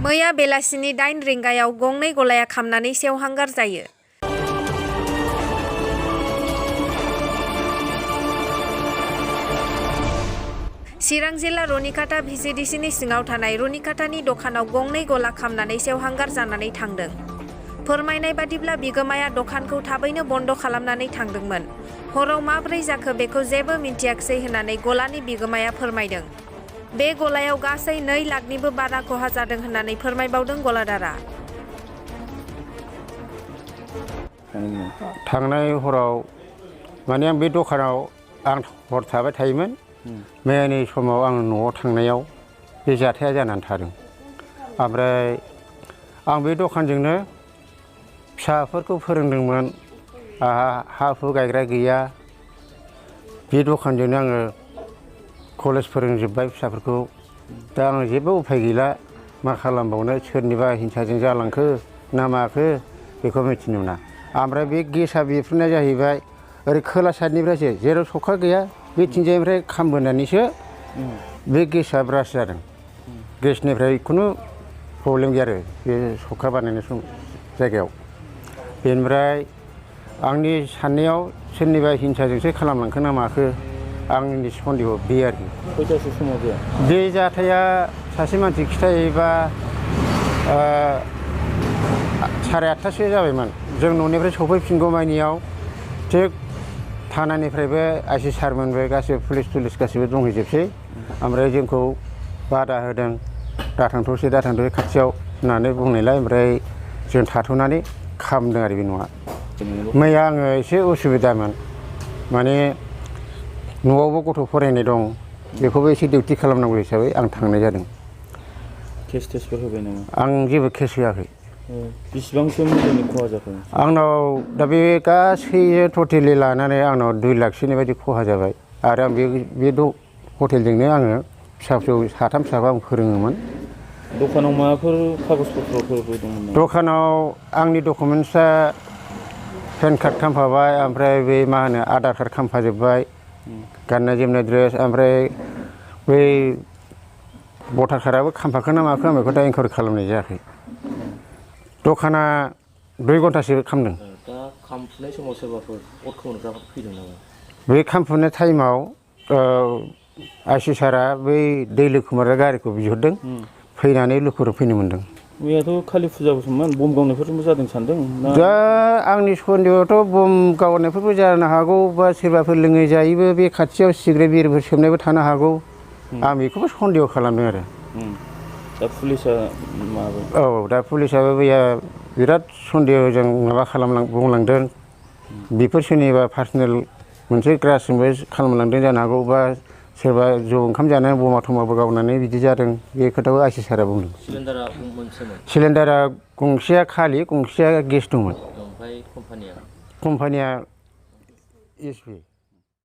मैया बेलासिनि 8 रिंगायाव गंनै गलाया खामनानै सेवहांगार जायो। चिरां जिल्ला रनिकाटा भिसिडिसिनि सिङाव थानाय रनिकाटानि दखानाव गंनै गला खामनानै सेवहांगार जानानै थांदों। फोरमायनाय बादिब्ला बिगोमाया दखानखौ थाबैनो बन्द खालामनानै थांदोंमोन। हराव माब्रै जाखो बेखौ जेबो मिन्थियाखिसै होननानै गलानि बिगोमाया फोरमायदों। बे गलायाव गासै 2 लाखनिबो बारा खहा जादों होननानै फोरमायबावदों गलादारा। थांनाय हराव माने आं बे दखानाव आं हर थाबाय थायोमोन। मैयानि समाव आं न'आव थांनायाव बे जाथाया जानानै थादों। ओमफ्राय आं बे दखानजोंनो फिसाफोरखौ फोरोंदोंमोन। आंहा हा हु गायग्रा गैया। बे दखानजोंनो आङो कलेज फोरोंजोब्बाय फिसाफोरखौ। दा आङो जेबो उफाय गैला। मा खालामबावनो सोरनिबा हिंसाजों जालांखो ना माखो बेखौ मिथिनो मोना। ओमफ्राय बे गेसआ बेफोरना जाहैबाय ओरै खोला साइडनिफ्रायसो जेराव सखा गैया बेथिंजायनिफ्राय खामबोनानैसो बे गेसआ ब्रास जादों। गेसनिफ्राय खुनु प्रब्लेम गैया आरो बे सखा बानायनाय जायगायाव। बेनिफ्राय आंनि साननायाव सोरनिबा हिंसाजोंसो खालामलांखो ना माखो आंनि सन्देह बे आरोखि। खयथासो समाव जाया? बे जाथाया सासे मानसि खिथायोबा 8:30 जाबायमोन। जों न'निफ्राय सफैफिनगौमानियाव थिग थानानिफ्रायबो आइसि सारमोनबो गासिबो पुलिस गासिबो दंहैजोबसै। ओमफ्राय जोंखौ बादा होदों दाथांथ'सै खाथियाव होननानै बुंनायलाय ओमफ्राय जों थाथ'नानै खामदों आरो बे न'आ। मैया आङो एसे उसुबिदामोन माने न'आवबो गथ' फरायनाय दं। बेखौबो एसे डिउटि खालामनांगौ हिसाबै आं थांनाय जादों। केसफोर होबाय नामा? आं जेबो केस होआखै। बेसेबांसो मुलाम्फानि खहा जाखो? आंनाव दा बे गासै टटेलि लानानै आंनाव 2 लाखसोनि बायदि खहा जाबाय। आरो आं बे हटेलजोंनो आङो फिसा फिसौ 3 फिसाखौ आं फोरोङोमोन। दखानाव माबाफोर कागज पत्रफोरबो दंमोन नामा? दखानाव आंनि डकुमेन्टसआ पेन कार्ड खामफाबाय। ओमफ्राय बे मा होनो आधार कार्ड खामफाजोब्बाय। गाननाय जोमनाय ड्रेस ओमफ्राय बै भटार कार्डआबो खामफाखो ना माखो आं बेखौ दा इनकुवारि खालामनाय जायाखै। दखाना 2 घन्टासो खामदों। दा खामफुनाय समाव सोरबाफोर अर खोमोरग्रा फैदों नामा? बे खामफुनाय टाइमाव आइसि सारआ बै दै लोखोमारग्रा गारिखौ बिहरदों। फैनानै लुखुर फैनो मोन्दों। मैयाथ' कालि फुजाबोसोमोन। बम गावनायफोरजोंबो जादों सानदों ना? दा आंनि सन्देहआथ' बम गावनायफोरबो जानो हागौ बा सोरबाफोर लोङै जायैबो बे खाथियाव सिगारेट बिरिफोर सोबनायबो थानो हागौ। आं बेखौबो सन्देह खालामदों आरो। दा पुलिसा माबा? औ दा पुलिसाबो मैया बिराद सन्देहजों माबा बुंलांदों। बेफोर सोरनिबा पार्सनेल मोनसे ग्रासजोंबो खालामलांदों जानो हागौ बा सोरबा जौ ओंखाम जानानै बमा थमाबो गावनानै बिदि जादों। बे खोथाखौ आइसि सारआ बुंदों। सिलिन्डारा मोनसेमोन? सिलिन्डारा गंसेया खालि गंसेया गेस दंमोन। ओमफ्राय कम्पानिया? कम्पानिया एसपि।